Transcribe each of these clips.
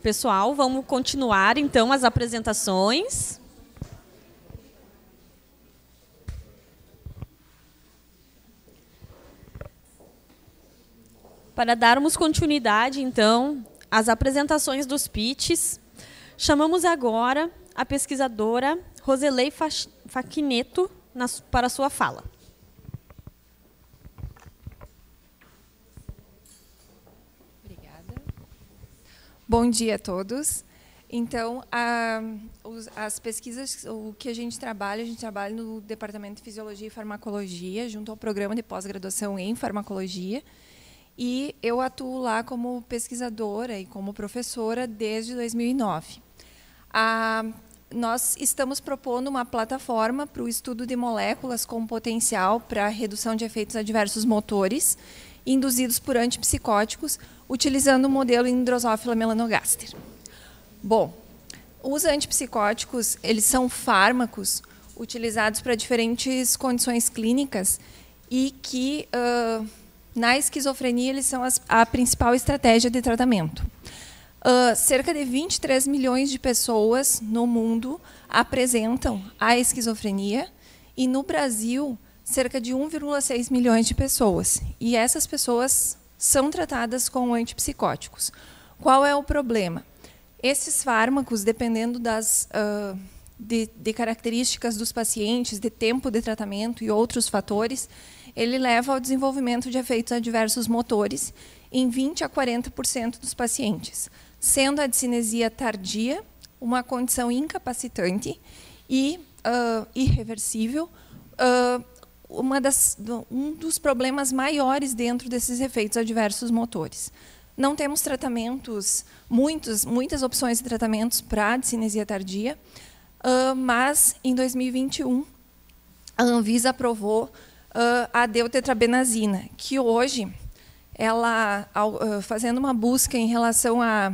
Pessoal, vamos continuar, então, as apresentações. Para darmos continuidade, então, às apresentações dos pitches, chamamos agora a pesquisadora Roselei Facchineto para sua fala. Bom dia a todos. Então, as pesquisas, o que a gente trabalha no Departamento de Fisiologia e Farmacologia, junto ao programa de pós-graduação em farmacologia, e eu atuo lá como pesquisadora e como professora desde 2009. Nós estamos propondo uma plataforma para o estudo de moléculas com potencial para a redução de efeitos adversos motores induzidos por antipsicóticos, utilizando o modelo em Drosophila melanogaster. Bom, os antipsicóticos, eles são fármacos utilizados para diferentes condições clínicas e que, na esquizofrenia, eles são a principal estratégia de tratamento. Cerca de 23 milhões de pessoas no mundo apresentam a esquizofrenia e, no Brasil, cerca de 1,6 milhões de pessoas. E essas pessoas são tratadas com antipsicóticos. Qual é o problema? Esses fármacos, dependendo de características dos pacientes, de tempo de tratamento e outros fatores, ele leva ao desenvolvimento de efeitos adversos motores em 20% a 40% dos pacientes, sendo a discinesia tardia uma condição incapacitante e irreversível, um dos problemas maiores dentro desses efeitos adversos motores. Não temos tratamentos, muitas opções de tratamentos para a discinesia tardia, mas, em 2021, a Anvisa aprovou a deutetrabenazina, que hoje, ela, fazendo uma busca em relação a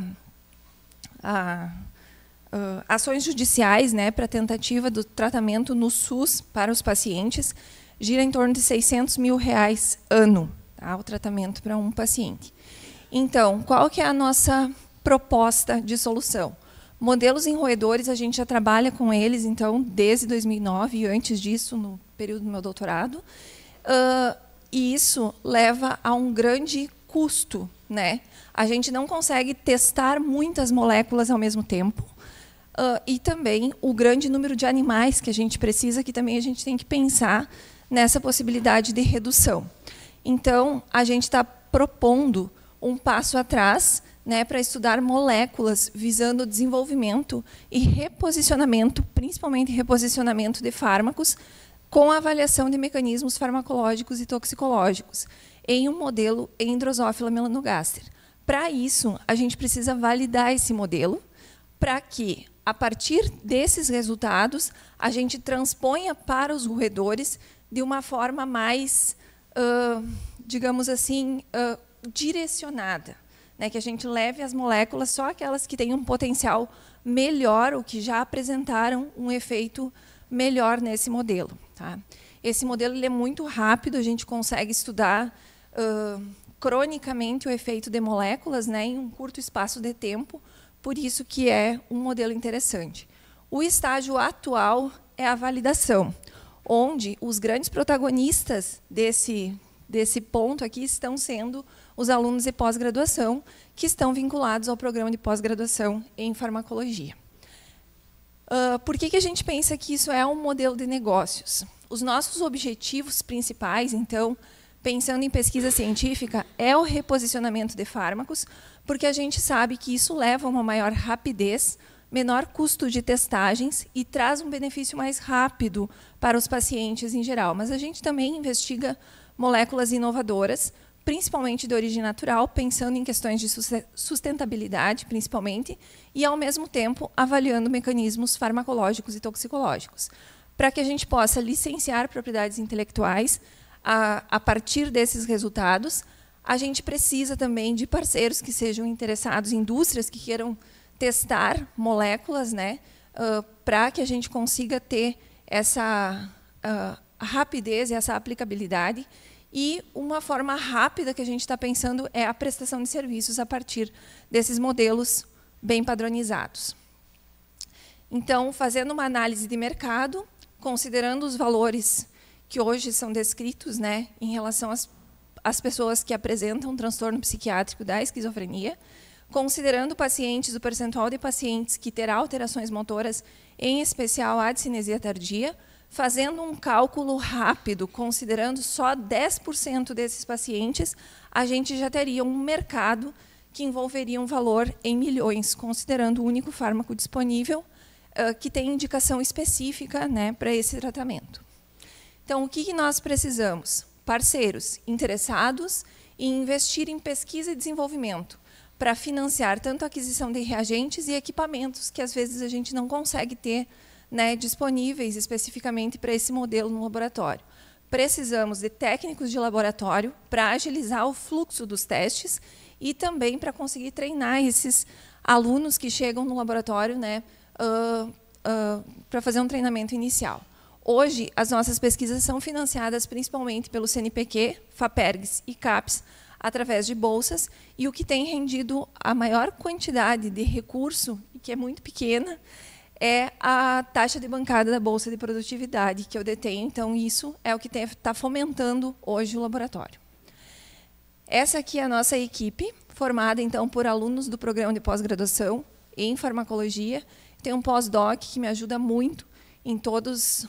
ações judiciais, né, para a tentativa do tratamento no SUS para os pacientes, gira em torno de R$600 mil ano, tá, o tratamento para um paciente. Então, qual que é a nossa proposta de solução? Modelos em roedores, a gente já trabalha com eles, então, desde 2009 e antes disso, no período do meu doutorado. E isso leva a um grande custo, né? A gente não consegue testar muitas moléculas ao mesmo tempo. E também o grande número de animais que a gente precisa, que também a gente tem que pensar nessa possibilidade de redução. Então, a gente está propondo um passo atrás, né, para estudar moléculas visando o desenvolvimento e reposicionamento, principalmente reposicionamento de fármacos, com a avaliação de mecanismos farmacológicos e toxicológicos, em um modelo em Drosophila melanogaster. Para isso, a gente precisa validar esse modelo, para que, a partir desses resultados, a gente transponha para os roedores de uma forma mais, digamos assim, direcionada, né? Que a gente leve as moléculas, só aquelas que têm um potencial melhor, ou que já apresentaram um efeito melhor nesse modelo. Tá? Esse modelo ele é muito rápido, a gente consegue estudar cronicamente o efeito de moléculas, né, em um curto espaço de tempo, por isso que é um modelo interessante. O estágio atual é a validação, onde os grandes protagonistas desse ponto aqui estão sendo os alunos de pós-graduação, que estão vinculados ao programa de pós-graduação em farmacologia. Por que a gente pensa que isso é um modelo de negócios? Os nossos objetivos principais, então, pensando em pesquisa científica, é o reposicionamento de fármacos, porque a gente sabe que isso leva a uma maior rapidez, menor custo de testagens e traz um benefício mais rápido para os pacientes em geral. Mas a gente também investiga moléculas inovadoras, principalmente de origem natural, pensando em questões de sustentabilidade, principalmente, e, ao mesmo tempo, avaliando mecanismos farmacológicos e toxicológicos, para que a gente possa licenciar propriedades intelectuais a partir desses resultados. A gente precisa também de parceiros que sejam interessados, indústrias que queiram testar moléculas, né, para que a gente consiga ter essa rapidez e essa aplicabilidade. E uma forma rápida que a gente está pensando é a prestação de serviços a partir desses modelos bem padronizados. Então, fazendo uma análise de mercado, considerando os valores que hoje são descritos, né, em relação às pessoas que apresentam transtorno psiquiátrico da esquizofrenia, considerando pacientes, o percentual de pacientes que terá alterações motoras, em especial a discinesia tardia, fazendo um cálculo rápido, considerando só 10% desses pacientes, a gente já teria um mercado que envolveria um valor em milhões, considerando o único fármaco disponível que tem indicação específica, né, para esse tratamento. Então, o que nós precisamos? Parceiros interessados em investir em pesquisa e desenvolvimento, para financiar tanto a aquisição de reagentes e equipamentos, que às vezes a gente não consegue ter, né, disponíveis especificamente para esse modelo no laboratório. Precisamos de técnicos de laboratório para agilizar o fluxo dos testes e também para conseguir treinar esses alunos que chegam no laboratório, né, para fazer um treinamento inicial. Hoje, as nossas pesquisas são financiadas principalmente pelo CNPq, FAPERGS e CAPES, através de bolsas, e o que tem rendido a maior quantidade de recurso, que é muito pequena, é a taxa de bancada da Bolsa de Produtividade, que eu detenho. Então, isso é o que está fomentando hoje o laboratório. Essa aqui é a nossa equipe, formada então por alunos do programa de pós-graduação em farmacologia. Tem um pós-doc que me ajuda muito em todas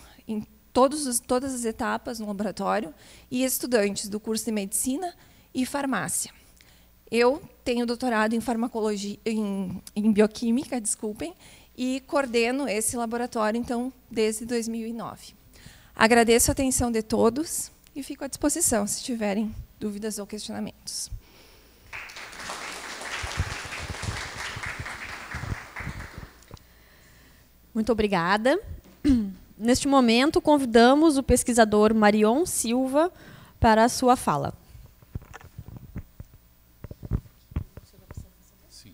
as etapas no laboratório, e estudantes do curso de medicina e farmácia. Eu tenho doutorado em farmacologia, em bioquímica, desculpem, e coordeno esse laboratório então desde 2009. Agradeço a atenção de todos e fico à disposição se tiverem dúvidas ou questionamentos. Muito obrigada. Neste momento, convidamos o pesquisador Marion Silva para a sua fala. Sim.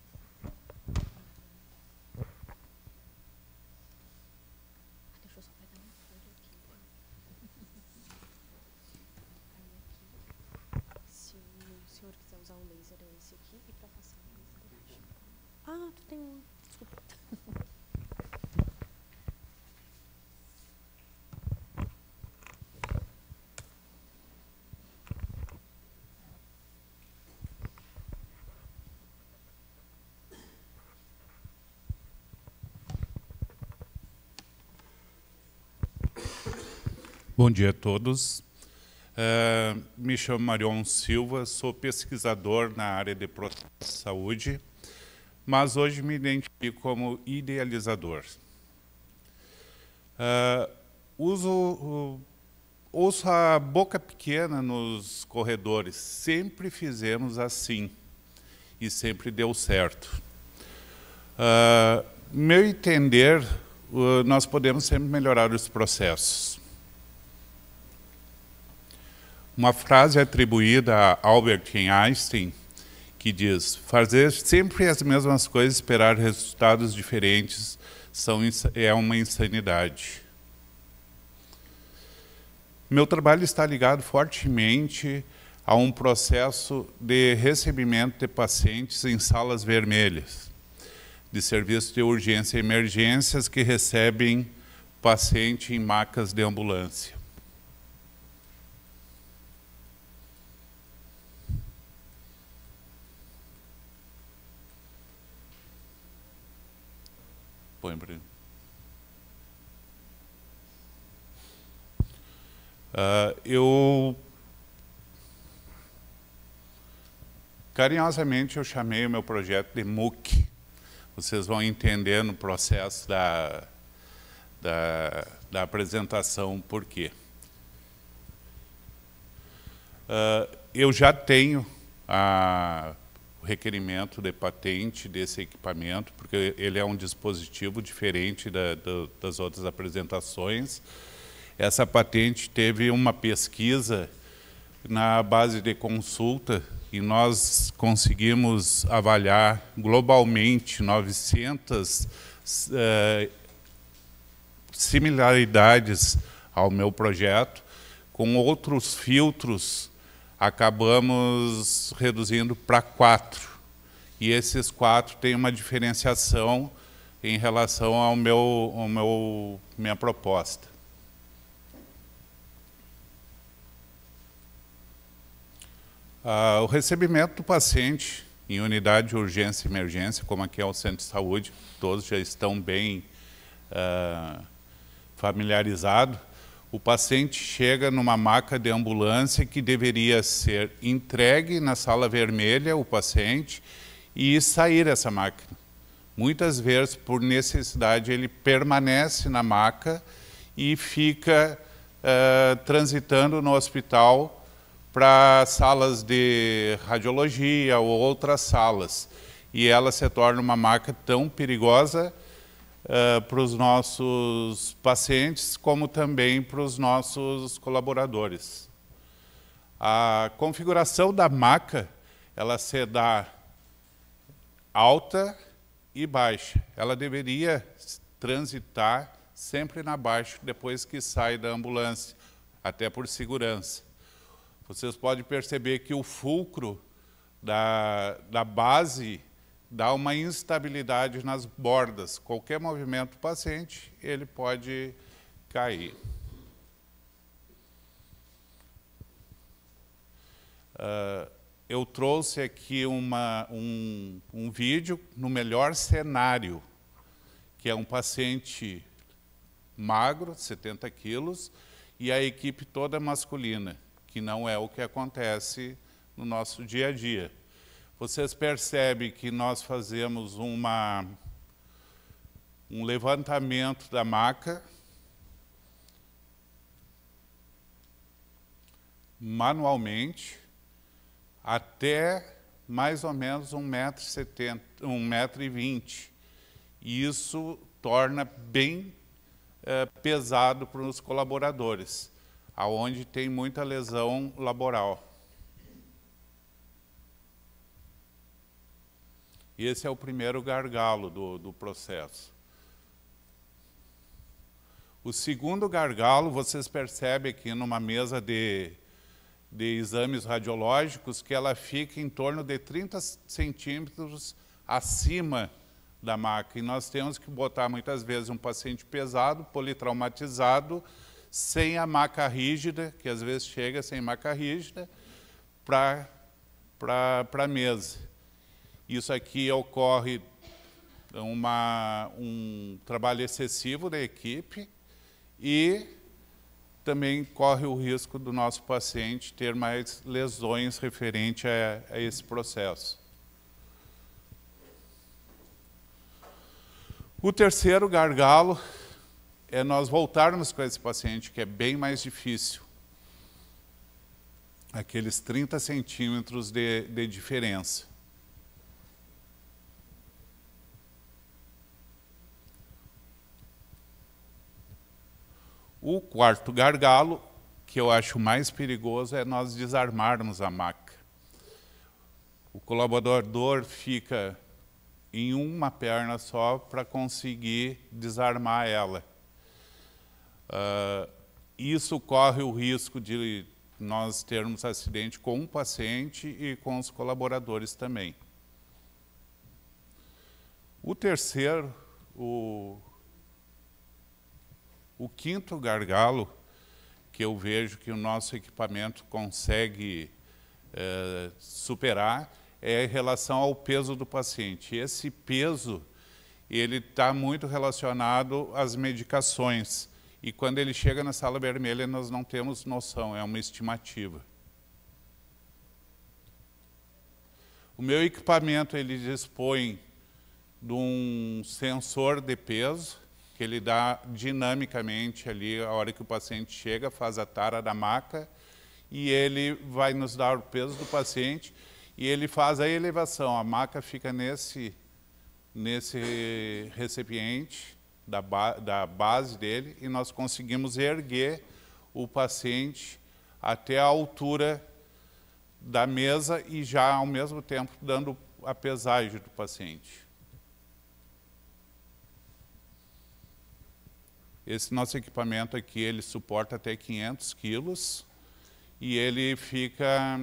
Se o senhor quiser usar o laser, é esse aqui, e para passar o laser. Ah, tu tem um. Desculpa. Bom dia a todos. Me chamo Marion Silva, sou pesquisador na área de proteção à saúde, mas hoje me identifico como idealizador. Ouço a boca pequena nos corredores, sempre fizemos assim e sempre deu certo. Meu entender, nós podemos sempre melhorar os processos. Uma frase atribuída a Albert Einstein, que diz: fazer sempre as mesmas coisas, esperar resultados diferentes, é uma insanidade. Meu trabalho está ligado fortemente a um processo de recebimento de pacientes em salas vermelhas, de serviço de urgência e emergências que recebem paciente em macas de ambulância. Põe, Bruno. Carinhosamente, eu chamei o meu projeto de MOOC. Vocês vão entender no processo da apresentação por quê. Eu já tenho o requerimento de patente desse equipamento, porque ele é um dispositivo diferente das outras apresentações. Essa patente teve uma pesquisa na base de consulta e nós conseguimos avaliar globalmente 900 similaridades ao meu projeto. Com outros filtros, acabamos reduzindo para 4, E esses 4 têm uma diferenciação em relação ao minha proposta. O recebimento do paciente em unidade de urgência e emergência, como aqui é o centro de saúde, todos já estão bem familiarizados. O paciente chega numa maca de ambulância que deveria ser entregue na sala vermelha, o paciente, e sair essa máquina. Muitas vezes, por necessidade, ele permanece na maca e fica transitando no hospital para salas de radiologia ou outras salas. E ela se torna uma maca tão perigosa para os nossos pacientes, como também para os nossos colaboradores. A configuração da maca, ela se dá alta e baixa. Ela deveria transitar sempre na baixa, depois que sai da ambulância, até por segurança. Vocês podem perceber que o fulcro da base dá uma instabilidade nas bordas. Qualquer movimento do paciente, ele pode cair. Eu trouxe aqui um vídeo no melhor cenário, que é um paciente magro, 70 quilos, e a equipe toda masculina, que não é o que acontece no nosso dia a dia. Vocês percebem que nós fazemos um levantamento da maca manualmente até mais ou menos 1,70 m, 1,20 m. E isso torna bem pesado para os colaboradores, aonde tem muita lesão laboral. Esse é o primeiro gargalo do processo. O segundo gargalo, vocês percebem aqui numa mesa de exames radiológicos, que ela fica em torno de 30 centímetros acima da maca. E nós temos que botar, muitas vezes, um paciente pesado, politraumatizado, sem a maca rígida, que às vezes chega sem maca rígida, para a mesa. Isso aqui ocorre um trabalho excessivo da equipe e também corre o risco do nosso paciente ter mais lesões referente a esse processo. O terceiro gargalo é nós voltarmos com esse paciente, que é bem mais difícil. Aqueles 30 centímetros de diferença. O quarto gargalo, que eu acho mais perigoso, é nós desarmarmos a maca. O colaborador fica em uma perna só para conseguir desarmar ela. Isso corre o risco de nós termos acidente com o paciente e com os colaboradores também. O terceiro, o quinto gargalo que eu vejo que o nosso equipamento consegue superar é em relação ao peso do paciente. Esse peso, ele está muito relacionado às medicações. E quando ele chega na sala vermelha, nós não temos noção, é uma estimativa. O meu equipamento, ele dispõe de um sensor de peso, que ele dá dinamicamente ali, a hora que o paciente chega, faz a tara da maca, e ele vai nos dar o peso do paciente, e ele faz a elevação. A maca fica nesse recipiente da base dele, e nós conseguimos erguer o paciente até a altura da mesa e já, ao mesmo tempo, dando a pesagem do paciente. Esse nosso equipamento aqui, ele suporta até 500 quilos e ele fica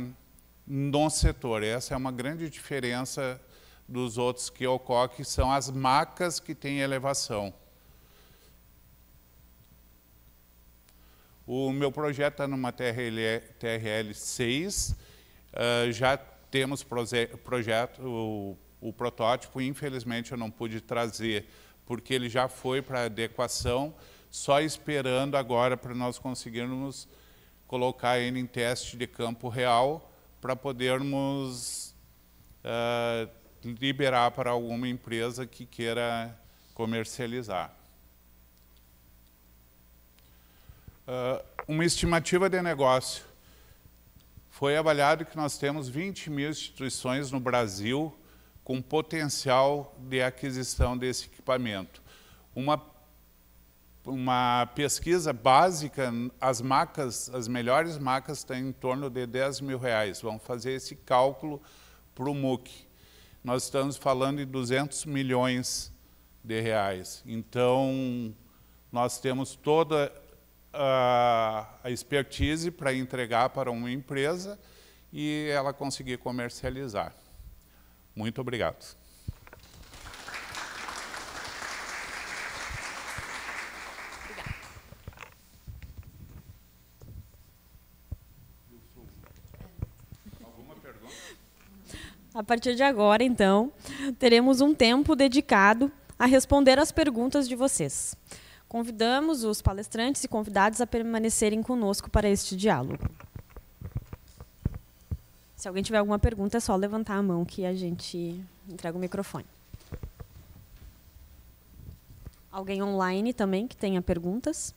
no setor. Essa é uma grande diferença dos outros que ocorrem, que são as macas que têm elevação. O meu projeto está numa TRL 6, já temos projeto, o protótipo, infelizmente eu não pude trazer, porque ele já foi para adequação, só esperando agora para nós conseguirmos colocar ele em teste de campo real, para podermos liberar para alguma empresa que queira comercializar. Uma estimativa de negócio. Foi avaliado que nós temos 20 mil instituições no Brasil com potencial de aquisição desse equipamento. Uma pesquisa básica, as melhores macas estão em torno de R$10 mil. Vamos fazer esse cálculo para o MUC. Nós estamos falando de 200 milhões de reais. Então, nós temos toda a expertise para entregar para uma empresa e ela conseguir comercializar. Muito obrigado. Alguma pergunta? A partir de agora, então, teremos um tempo dedicado a responder as perguntas de vocês. Convidamos os palestrantes e convidados a permanecerem conosco para este diálogo. Se alguém tiver alguma pergunta, é só levantar a mão que a gente entrega o microfone. Alguém online também que tenha perguntas?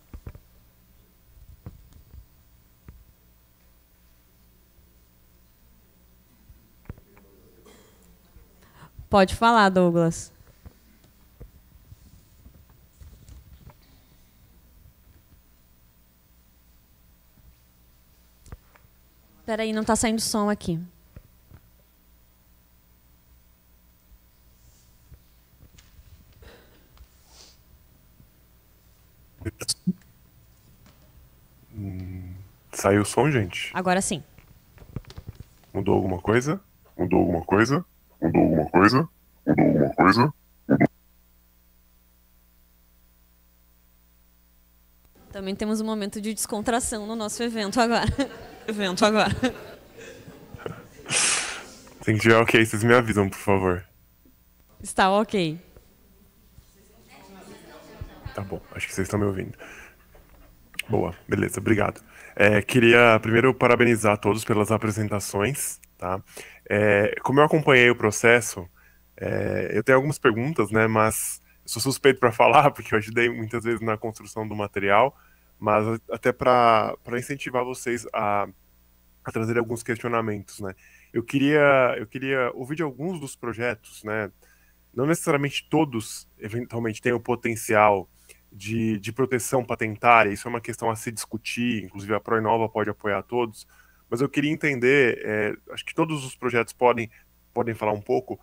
Pode falar, Douglas. Espera aí, não está saindo som aqui. Saiu o som, gente? Agora sim. Mudou alguma coisa? Mudou alguma coisa? Mudou alguma coisa? Mudou alguma coisa? Também temos um momento de descontração no nosso evento agora. Se tiver ok, vocês me avisam, por favor. Está ok. Tá bom, acho que vocês estão me ouvindo. Boa, beleza, obrigado. Queria primeiro parabenizar a todos pelas apresentações, tá? Como eu acompanhei o processo, eu tenho algumas perguntas, né, mas eu sou suspeito para falar, porque eu ajudei muitas vezes na construção do material, mas até para incentivar vocês a trazer alguns questionamentos, né? Eu queria ouvir de alguns dos projetos, né? Não necessariamente todos, eventualmente, têm o potencial de proteção patentária, isso é uma questão a se discutir, inclusive a Proinova pode apoiar todos, mas eu queria entender, acho que todos os projetos podem falar um pouco,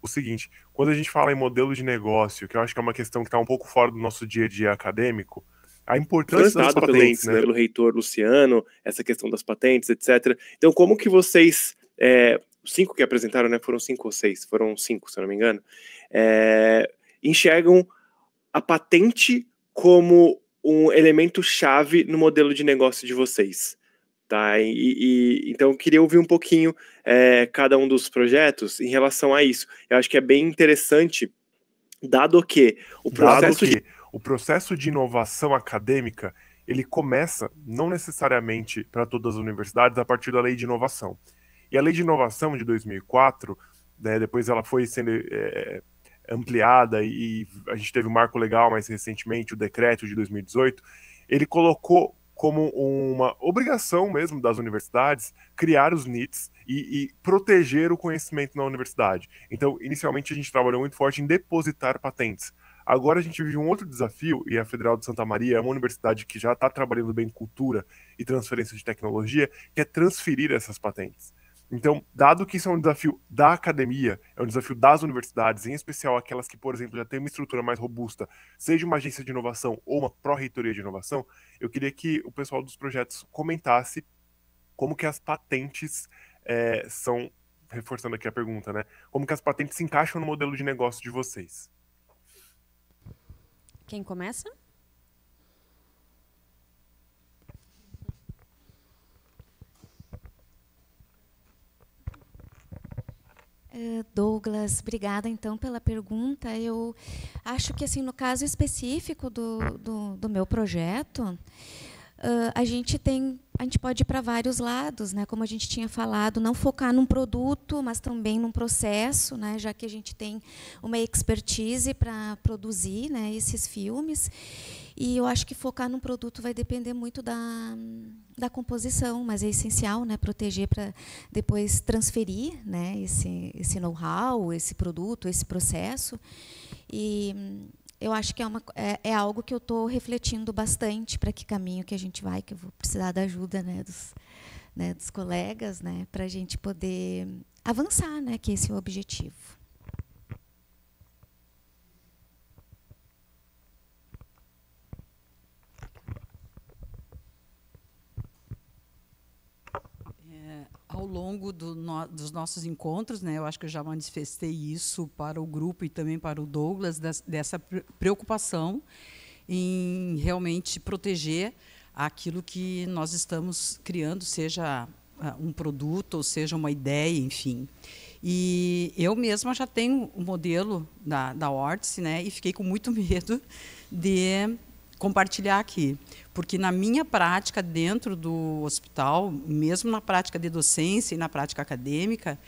o seguinte, quando a gente fala em modelo de negócio, que eu acho que é uma questão que está um pouco fora do nosso dia a dia acadêmico, a importância das patentes, né? Pelo reitor Luciano, essa questão das patentes, etc. Então, como que vocês, os 5 que apresentaram, né, foram 5 ou 6? Foram 5, se eu não me engano, enxergam a patente como um elemento chave no modelo de negócio de vocês, tá? Então, eu queria ouvir um pouquinho cada um dos projetos em relação a isso. Eu acho que é bem interessante, dado que o processo de inovação acadêmica, ele começa, não necessariamente para todas as universidades, a partir da Lei de Inovação. E a Lei de Inovação de 2004, né, depois ela foi sendo ampliada e a gente teve um marco legal mais recentemente, o decreto de 2018, ele colocou como uma obrigação mesmo das universidades criar os NITs e proteger o conhecimento na universidade. Então, inicialmente a gente trabalhou muito forte em depositar patentes. Agora a gente vive um outro desafio, e a Federal de Santa Maria é uma universidade que já está trabalhando bem em cultura e transferência de tecnologia, que é transferir essas patentes. Então, dado que isso é um desafio da academia, é um desafio das universidades, em especial aquelas que, por exemplo, já têm uma estrutura mais robusta, seja uma agência de inovação ou uma pró-reitoria de inovação, eu queria que o pessoal dos projetos comentasse como que as patentes são reforçando aqui a pergunta, né? Como que as patentes se encaixam no modelo de negócio de vocês? Quem começa? Douglas, obrigada então pela pergunta. Eu acho que assim, no caso específico do meu projeto, a gente pode ir para vários lados, né? Como a gente tinha falado, não focar num produto, mas também num processo, né? Já que a gente tem uma expertise para produzir, né, esses filmes. E eu acho que focar num produto vai depender muito da composição, mas é essencial, né, proteger para depois transferir, né, esse know-how, esse produto, esse processo. E eu acho que é algo que eu estou refletindo bastante para que caminho que a gente vai, que eu vou precisar da ajuda, né, dos colegas, né, para a gente poder avançar, né, que esse é o objetivo. Ao longo dos nossos encontros, né, eu acho que eu já manifestei isso para o grupo e também para o Douglas, dessa preocupação em realmente proteger aquilo que nós estamos criando, seja um produto, ou seja uma ideia, enfim. E eu mesma já tenho um modelo da Ortiz, né, e fiquei com muito medo de compartilhar aqui, porque na minha prática dentro do hospital, mesmo na prática de docência e na prática acadêmica,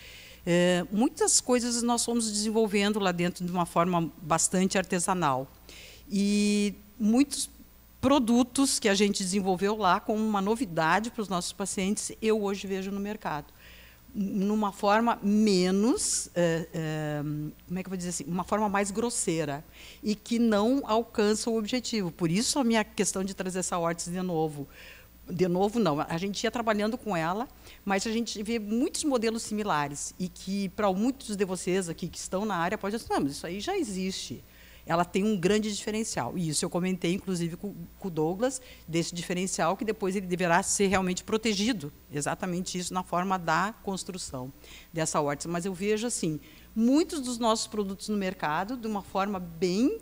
muitas coisas nós fomos desenvolvendo lá dentro de uma forma bastante artesanal. E muitos produtos que a gente desenvolveu lá como uma novidade para os nossos pacientes, eu hoje vejo no mercado. Numa forma menos, como é que eu vou dizer assim, uma forma mais grosseira e que não alcança o objetivo. Por isso a minha questão de trazer essa Ortiz de novo. De novo, não. A gente ia trabalhando com ela, mas a gente vê muitos modelos similares e que, para muitos de vocês aqui que estão na área, pode dizer, não, mas isso aí já existe. Ela tem um grande diferencial. E isso eu comentei, inclusive, com o Douglas, desse diferencial que depois ele deverá ser realmente protegido. Exatamente isso na forma da construção dessa Ortiz. Mas eu vejo assim, muitos dos nossos produtos no mercado, de uma forma bem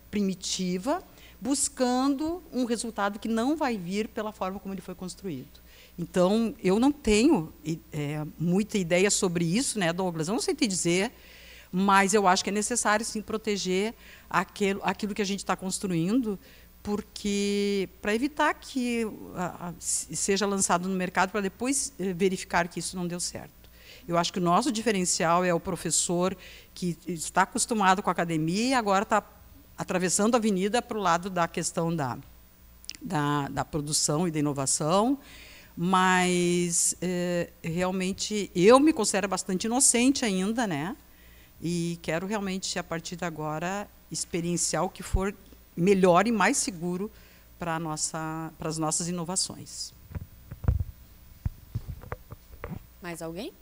primitiva, buscando um resultado que não vai vir pela forma como ele foi construído. Então, eu não tenho muita ideia sobre isso, né, Douglas? Eu não sei te dizer, mas eu acho que é necessário, sim, proteger aquilo que a gente está construindo, porque para evitar que seja lançado no mercado para depois verificar que isso não deu certo. Eu acho que o nosso diferencial é o professor que está acostumado com a academia e agora está atravessando a avenida para o lado da questão da produção e da inovação, mas realmente eu me considero bastante inocente ainda, né? E quero realmente, a partir de agora, experienciar o que for melhor e mais seguro para as nossas inovações. Mais alguém?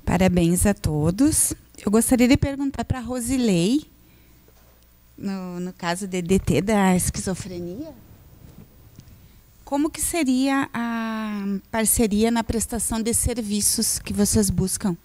Parabéns a todos. Eu gostaria de perguntar para a Rosilei, no caso de DT da esquizofrenia, como que seria a parceria na prestação de serviços que vocês buscam?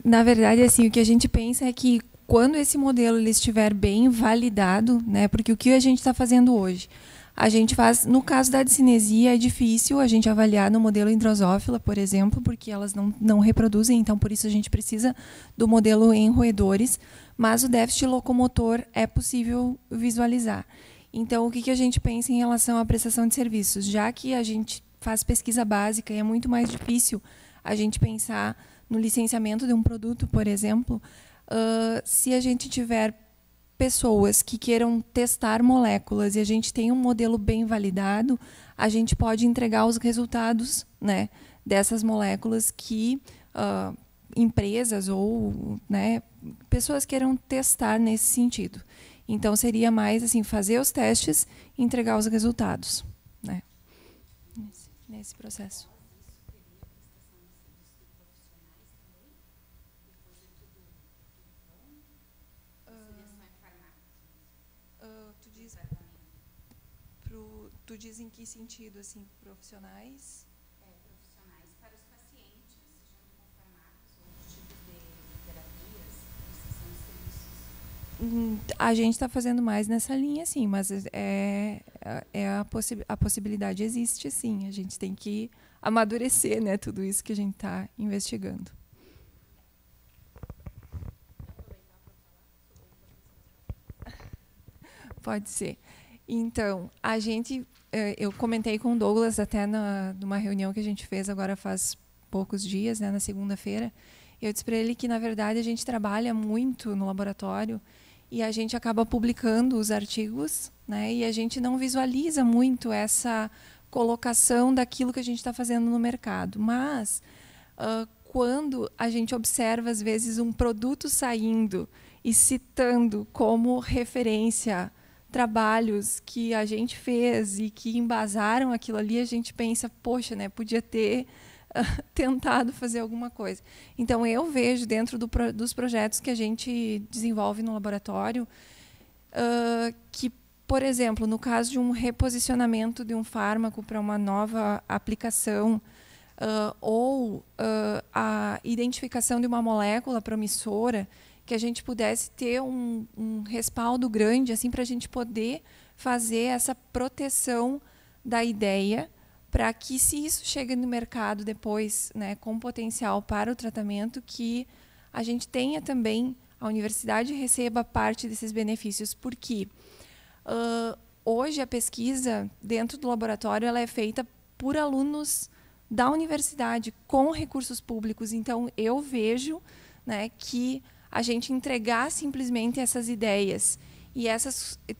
Na verdade, assim, o que a gente pensa é que quando esse modelo ele estiver bem validado, né, porque o que a gente está fazendo hoje? A gente faz, no caso da discinesia, é difícil a gente avaliar no modelo em drosófila, por exemplo, porque elas não reproduzem, então por isso a gente precisa do modelo em roedores, mas o déficit locomotor é possível visualizar. Então, o que a gente pensa em relação à prestação de serviços? Já que a gente faz pesquisa básica e é muito mais difícil a gente pensar no licenciamento de um produto, por exemplo, se a gente tiver pessoas que queiram testar moléculas e a gente tem um modelo bem validado, a gente pode entregar os resultados, né, dessas moléculas que empresas ou, né, pessoas queiram testar nesse sentido. Então, seria mais assim, fazer os testes e entregar os resultados, né, nesse processo. Tu diz em que sentido, assim, profissionais? Profissionais para os pacientes, junto com farmácias, outros tipos de terapias, prestação de serviços. A gente está fazendo mais nessa linha, sim, mas a possibilidade existe, sim. A gente tem que amadurecer, né, tudo isso que a gente está investigando. Pode ser. Então, eu comentei com o Douglas até numa reunião que a gente fez agora faz poucos dias, né, na segunda-feira. Eu disse para ele que, na verdade, a gente trabalha muito no laboratório e a gente acaba publicando os artigos, né, e a gente não visualiza muito essa colocação daquilo que a gente está fazendo no mercado. Mas, quando a gente observa, às vezes, um produto saindo e citando como referência trabalhos que a gente fez e que embasaram aquilo ali, a gente pensa, poxa, né, podia ter tentado fazer alguma coisa. Então, eu vejo dentro dos projetos que a gente desenvolve no laboratório que, por exemplo, no caso de um reposicionamento de um fármaco para uma nova aplicação ou a identificação de uma molécula promissora, que a gente pudesse ter um respaldo grande assim, para a gente poder fazer essa proteção da ideia, para que, se isso chega no mercado depois, né, com potencial para o tratamento, que a gente tenha também, a universidade receba parte desses benefícios. Porque hoje a pesquisa dentro do laboratório ela é feita por alunos da universidade, com recursos públicos. Então, eu vejo, né, que a gente entregar simplesmente essas ideias e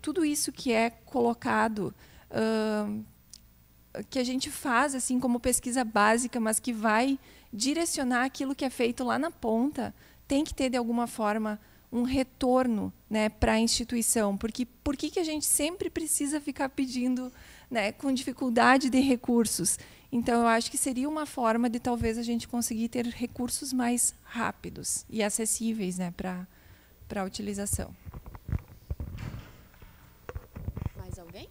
tudo isso que é colocado, que a gente faz assim como pesquisa básica, mas que vai direcionar aquilo que é feito lá na ponta, tem que ter, de alguma forma, um retorno, né, para a instituição. Porque por que a gente sempre precisa ficar pedindo, né, com dificuldade de recursos? Então, eu acho que seria uma forma de talvez a gente conseguir ter recursos mais rápidos e acessíveis, né, para a utilização. Mais alguém?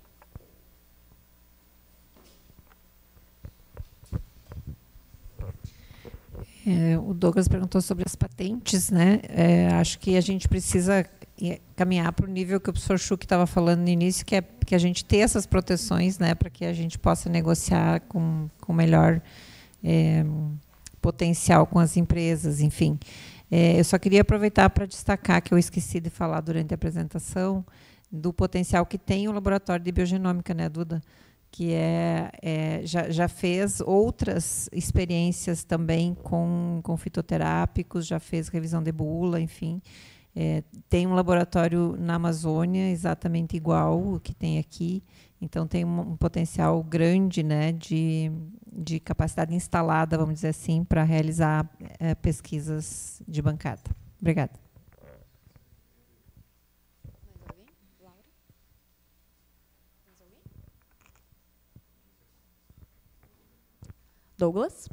O Douglas perguntou sobre as patentes, né? Acho que a gente precisa caminhar para o nível que o professor Schuch estava falando no início, que é que a gente ter essas proteções, né, para que a gente possa negociar com melhor potencial com as empresas, enfim. Eu só queria aproveitar para destacar, que eu esqueci de falar durante a apresentação, do potencial que tem o laboratório de biogenômica, né, Duda? Que já fez outras experiências também com fitoterápicos, já fez revisão de bula, enfim. Tem um laboratório na Amazônia exatamente igual o que tem aqui, então tem um potencial grande, né, de capacidade instalada, vamos dizer assim, para realizar pesquisas de bancada. Obrigada. Mais alguém? Laura? Mais alguém? Douglas?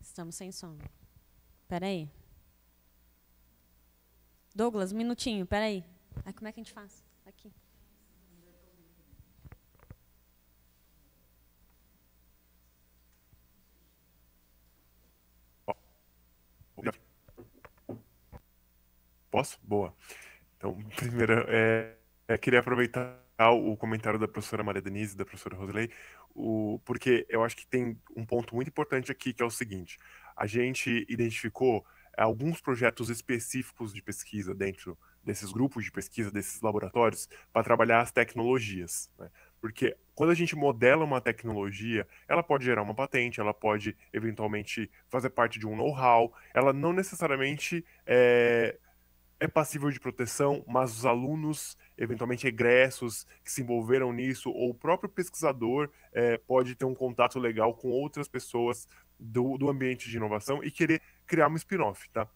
Estamos sem som. Espera aí. Douglas, um minutinho, espera aí. Como é que a gente faz? Aqui. Posso? Boa. Então, primeiro, queria aproveitar o comentário da professora Maria Denise e da professora Rosilei, porque eu acho que tem um ponto muito importante aqui, que é o seguinte: a gente identificou alguns projetos específicos de pesquisa dentro desses grupos de pesquisa, desses laboratórios, para trabalhar as tecnologias, né? Porque quando a gente modela uma tecnologia, ela pode gerar uma patente, ela pode eventualmente fazer parte de um know-how, ela não necessariamente é passível de proteção, mas os alunos, eventualmente egressos, que se envolveram nisso, ou o próprio pesquisador pode ter um contato legal com outras pessoas do ambiente de inovação e querer criar uma spin-off, tá?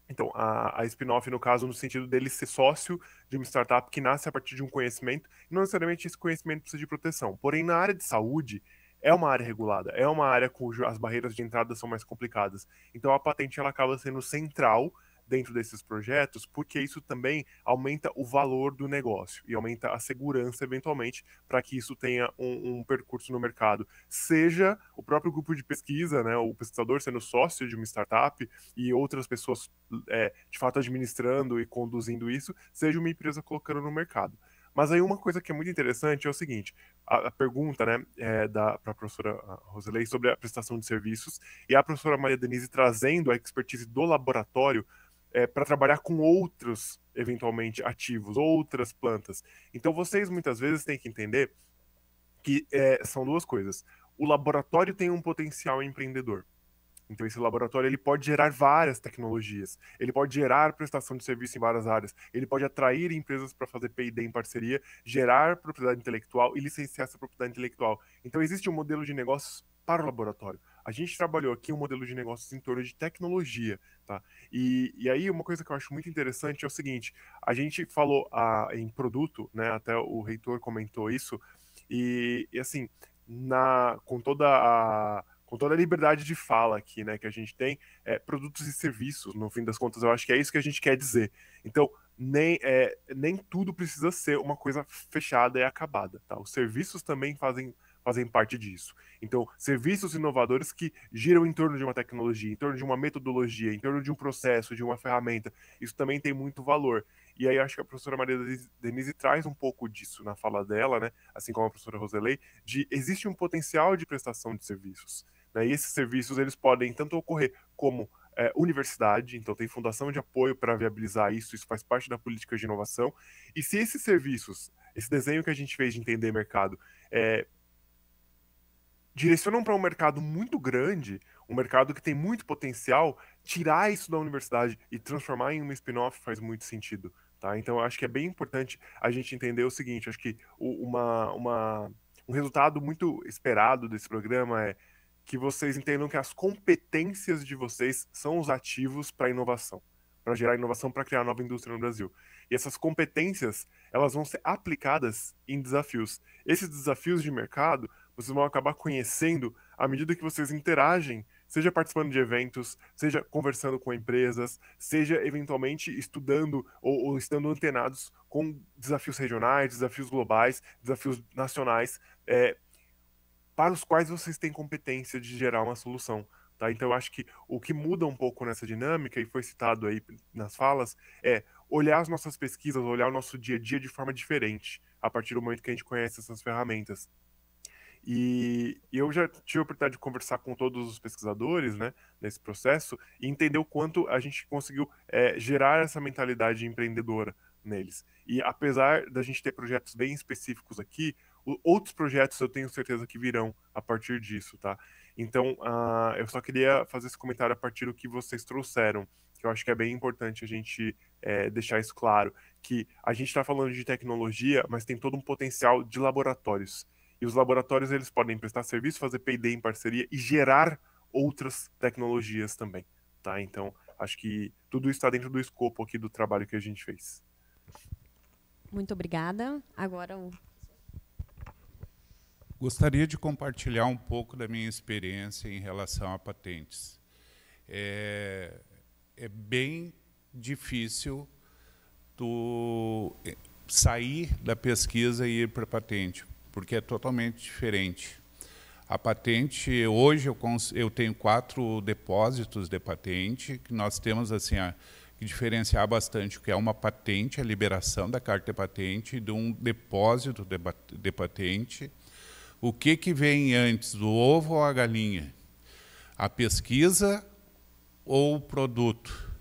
Então, a spin-off, no caso, no sentido dele ser sócio de uma startup que nasce a partir de um conhecimento, e não necessariamente esse conhecimento precisa de proteção. Porém, na área de saúde, é uma área regulada, é uma área cujo as barreiras de entrada são mais complicadas. Então, a patente ela acaba sendo central dentro desses projetos, porque isso também aumenta o valor do negócio e aumenta a segurança, eventualmente, para que isso tenha um percurso no mercado. Seja o próprio grupo de pesquisa, né, o pesquisador sendo sócio de uma startup e outras pessoas, de fato, administrando e conduzindo isso, seja uma empresa colocando no mercado. Mas aí uma coisa que é muito interessante é o seguinte, a pergunta, né, para a professora Rosilei sobre a prestação de serviços e a professora Maria Denise trazendo a expertise do laboratório para trabalhar com outros, eventualmente, ativos, outras plantas. Então vocês muitas vezes têm que entender que são duas coisas. O laboratório tem um potencial empreendedor. Então, esse laboratório ele pode gerar várias tecnologias, ele pode gerar prestação de serviço em várias áreas, ele pode atrair empresas para fazer P&D em parceria, gerar propriedade intelectual e licenciar essa propriedade intelectual. Então, existe um modelo de negócios para o laboratório. A gente trabalhou aqui um modelo de negócios em torno de tecnologia, tá? E aí, uma coisa que eu acho muito interessante é o seguinte, a gente falou em produto, né? Até o reitor comentou isso, e assim, com toda a liberdade de fala aqui, né, que a gente tem, produtos e serviços, no fim das contas, eu acho que é isso que a gente quer dizer. Então, nem tudo precisa ser uma coisa fechada e acabada, tá? Os serviços também fazem parte disso. Então, serviços inovadores que giram em torno de uma tecnologia, em torno de uma metodologia, em torno de um processo, de uma ferramenta, isso também tem muito valor. E aí acho que a professora Maria Denise traz um pouco disso na fala dela, né, assim como a professora Rosilei, existe um potencial de prestação de serviços, né, e esses serviços eles podem tanto ocorrer como universidade, então tem fundação de apoio para viabilizar isso faz parte da política de inovação, e se esses serviços, esse desenho que a gente fez de entender mercado, direcionam para um mercado muito grande, um mercado que tem muito potencial, tirar isso da universidade e transformar em uma spin-off faz muito sentido, tá? Então eu acho que é bem importante a gente entender o seguinte, acho que um resultado muito esperado desse programa é que vocês entendam que as competências de vocês são os ativos para a inovação, para gerar inovação, para criar nova indústria no Brasil. E essas competências, elas vão ser aplicadas em desafios. Esses desafios de mercado, vocês vão acabar conhecendo à medida que vocês interagem, seja participando de eventos, seja conversando com empresas, seja eventualmente estudando ou estando antenados com desafios regionais, desafios globais, desafios nacionais, para os quais vocês têm competência de gerar uma solução. Tá? Então, eu acho que o que muda um pouco nessa dinâmica, e foi citado aí nas falas, é olhar as nossas pesquisas, olhar o nosso dia a dia de forma diferente, a partir do momento que a gente conhece essas ferramentas. E eu já tive a oportunidade de conversar com todos os pesquisadores, né, nesse processo e entender o quanto a gente conseguiu gerar essa mentalidade empreendedora neles. E apesar da gente ter projetos bem específicos aqui, outros projetos eu tenho certeza que virão a partir disso, tá? Então, eu só queria fazer esse comentário a partir do que vocês trouxeram, que eu acho que é bem importante a gente deixar isso claro, que a gente está falando de tecnologia, mas tem todo um potencial de laboratórios. E os laboratórios eles podem prestar serviço, fazer P&D em parceria e gerar outras tecnologias também, tá? Então, acho que tudo isso está dentro do escopo aqui do trabalho que a gente fez. Muito obrigada. Agora o... Gostaria de compartilhar um pouco da minha experiência em relação a patentes. É bem difícil tu sair da pesquisa e ir para a patente, porque é totalmente diferente. A patente, hoje eu tenho 4 depósitos de patente, que nós temos assim, que diferenciar bastante o que é uma patente, a liberação da carta de patente, de um depósito de patente. O que vem antes, o ovo ou a galinha? A pesquisa ou o produto?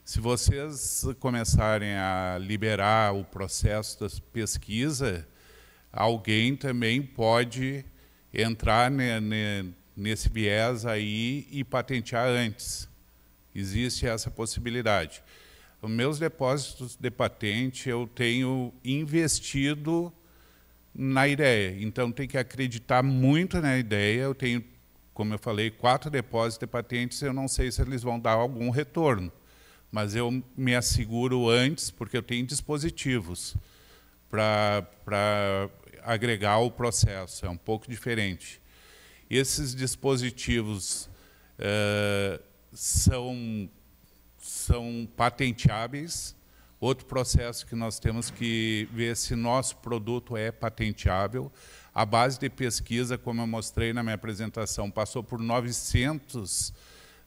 Se vocês começarem a liberar o processo da pesquisa, alguém também pode entrar nesse viés aí e patentear antes. Existe essa possibilidade. Os meus depósitos de patente eu tenho investido na ideia, então tem que acreditar muito na ideia. Eu tenho, como eu falei, 4 depósitos de patentes, eu não sei se eles vão dar algum retorno, mas eu me asseguro antes, porque eu tenho dispositivos para agregar o processo, é um pouco diferente. Esses dispositivos são são patenteáveis. Outro processo que nós temos que ver se nosso produto é patenteável. A base de pesquisa, como eu mostrei na minha apresentação, passou por 900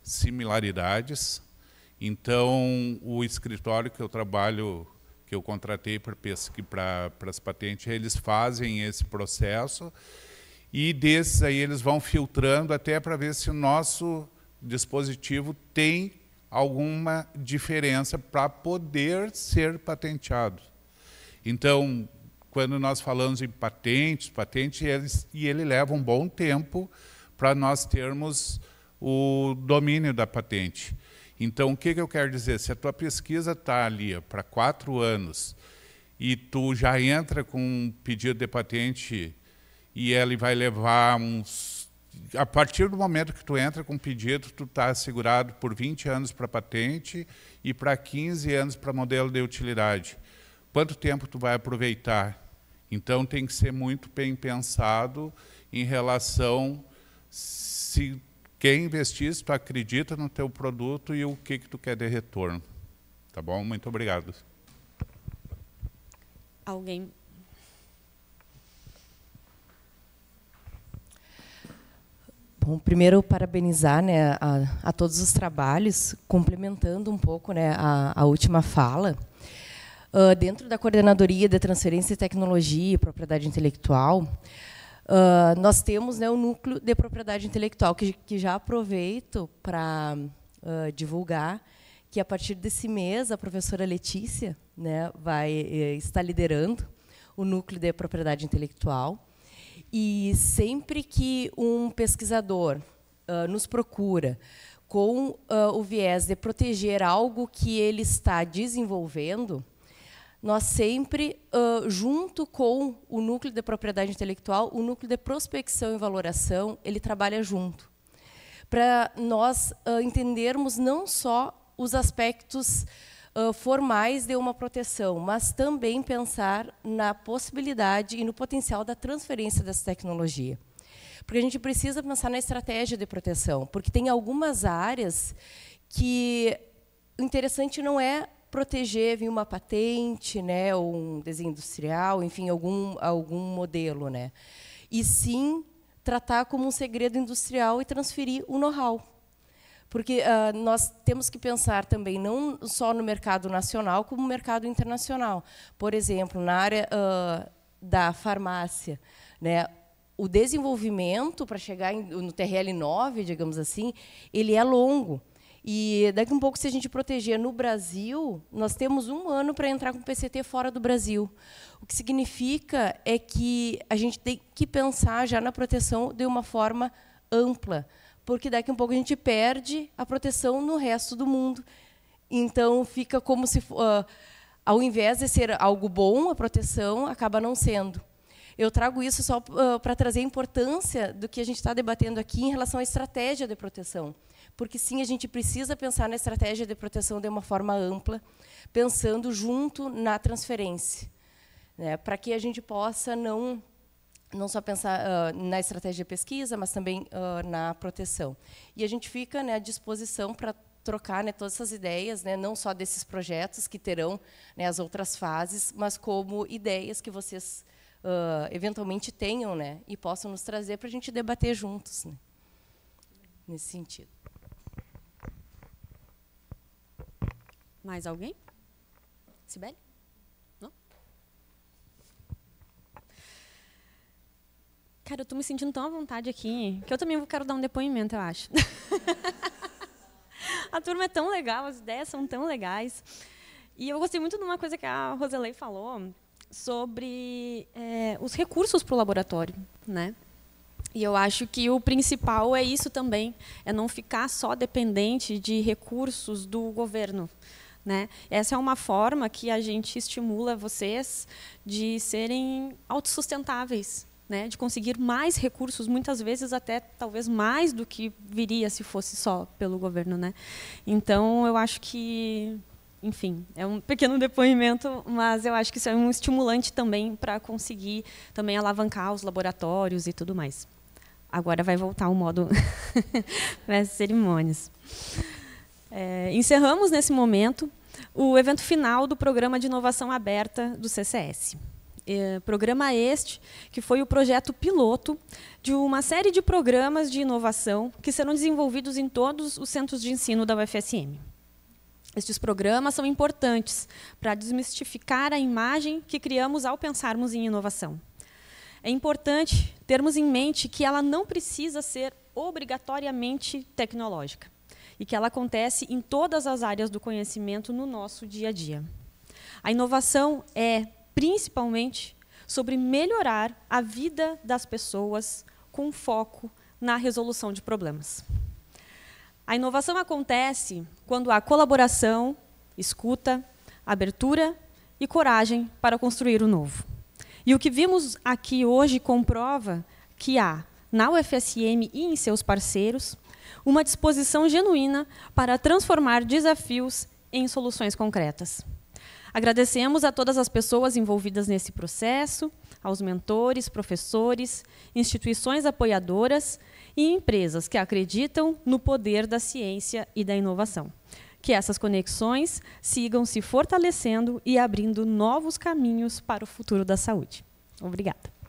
similaridades. Então, o escritório que eu trabalho, que eu contratei para as patentes, eles fazem esse processo e desses aí eles vão filtrando até para ver se o nosso dispositivo tem alguma diferença para poder ser patenteado. Então, quando nós falamos em patente ele leva um bom tempo para nós termos o domínio da patente. Então, o que eu quero dizer? Se a tua pesquisa está ali para 4 anos e tu já entra com um pedido de patente e ele vai levar uns... A partir do momento que tu entra com um pedido, tu está assegurado por 20 anos para patente e para 15 anos para modelo de utilidade. Quanto tempo tu vai aproveitar? Então, tem que ser muito bem pensado em relação se quer investir, se tu acredita no teu produto e o que tu quer de retorno. Tá bom? Muito obrigado. Alguém? Bom, primeiro, parabenizar, né, a todos os trabalhos, complementando um pouco, né, a última fala. Dentro da Coordenadoria de Transferência de Tecnologia e Propriedade Intelectual, nós temos, né, o Núcleo de Propriedade Intelectual, que já aproveito para divulgar que, a partir desse mês, a professora Letícia, né, vai estar liderando o Núcleo de Propriedade Intelectual. E sempre que um pesquisador nos procura com o viés de proteger algo que ele está desenvolvendo, nós sempre, junto com o Núcleo de Propriedade Intelectual, o Núcleo de Prospecção e Valoração, ele trabalha junto, para nós entendermos não só os aspectos formais de uma proteção, mas também pensar na possibilidade e no potencial da transferência dessa tecnologia. Porque a gente precisa pensar na estratégia de proteção, porque tem algumas áreas que o interessante não é proteger via uma patente, né, ou um desenho industrial, enfim, algum modelo, né, e sim tratar como um segredo industrial e transferir o know-how. Porque nós temos que pensar também não só no mercado nacional, como no mercado internacional. Por exemplo, na área da farmácia, né, o desenvolvimento para chegar no TRL9, digamos assim, ele é longo. E daqui a um pouco, se a gente proteger no Brasil, nós temos 1 ano para entrar com PCT fora do Brasil. O que significa é que a gente tem que pensar já na proteção de uma forma ampla, porque daqui a um pouco a gente perde a proteção no resto do mundo. Então, fica como se, ao invés de ser algo bom, a proteção acaba não sendo. Eu trago isso só para trazer a importância do que a gente está debatendo aqui em relação à estratégia de proteção. Porque, sim, a gente precisa pensar na estratégia de proteção de uma forma ampla, pensando junto na transferência, né, para que a gente possa não só pensar na estratégia de pesquisa, mas também na proteção. E a gente fica, né, à disposição para trocar, né, todas essas ideias, né, não só desses projetos que terão, né, as outras fases, mas como ideias que vocês eventualmente tenham, né, e possam nos trazer para a gente debater juntos, né, nesse sentido. Mais alguém? Sibeli? Não? Cara, eu estou me sentindo tão à vontade aqui, que eu também quero dar um depoimento, eu acho. A turma é tão legal, as ideias são tão legais. E eu gostei muito de uma coisa que a Roselei falou sobre os recursos para o laboratório, né? E eu acho que o principal é isso também, é não ficar só dependente de recursos do governo, né? Essa é uma forma que a gente estimula vocês de serem autossustentáveis, né? De conseguir mais recursos, muitas vezes até talvez mais do que viria se fosse só pelo governo, né? Então, eu acho que, enfim, é um pequeno depoimento, mas eu acho que isso é um estimulante também para conseguir também alavancar os laboratórios e tudo mais. Agora vai voltar o modo das cerimônias. Encerramos, nesse momento, o evento final do Programa de Inovação Aberta do CCS. Programa este que foi o projeto piloto de uma série de programas de inovação que serão desenvolvidos em todos os centros de ensino da UFSM. Estes programas são importantes para desmistificar a imagem que criamos ao pensarmos em inovação. É importante termos em mente que ela não precisa ser obrigatoriamente tecnológica e que ela acontece em todas as áreas do conhecimento no nosso dia a dia. A inovação é, principalmente, sobre melhorar a vida das pessoas com foco na resolução de problemas. A inovação acontece quando há colaboração, escuta, abertura e coragem para construir o novo. E o que vimos aqui hoje comprova que há, na UFSM e em seus parceiros, uma disposição genuína para transformar desafios em soluções concretas. Agradecemos a todas as pessoas envolvidas nesse processo, aos mentores, professores, instituições apoiadoras e empresas que acreditam no poder da ciência e da inovação. Que essas conexões sigam se fortalecendo e abrindo novos caminhos para o futuro da saúde. Obrigada.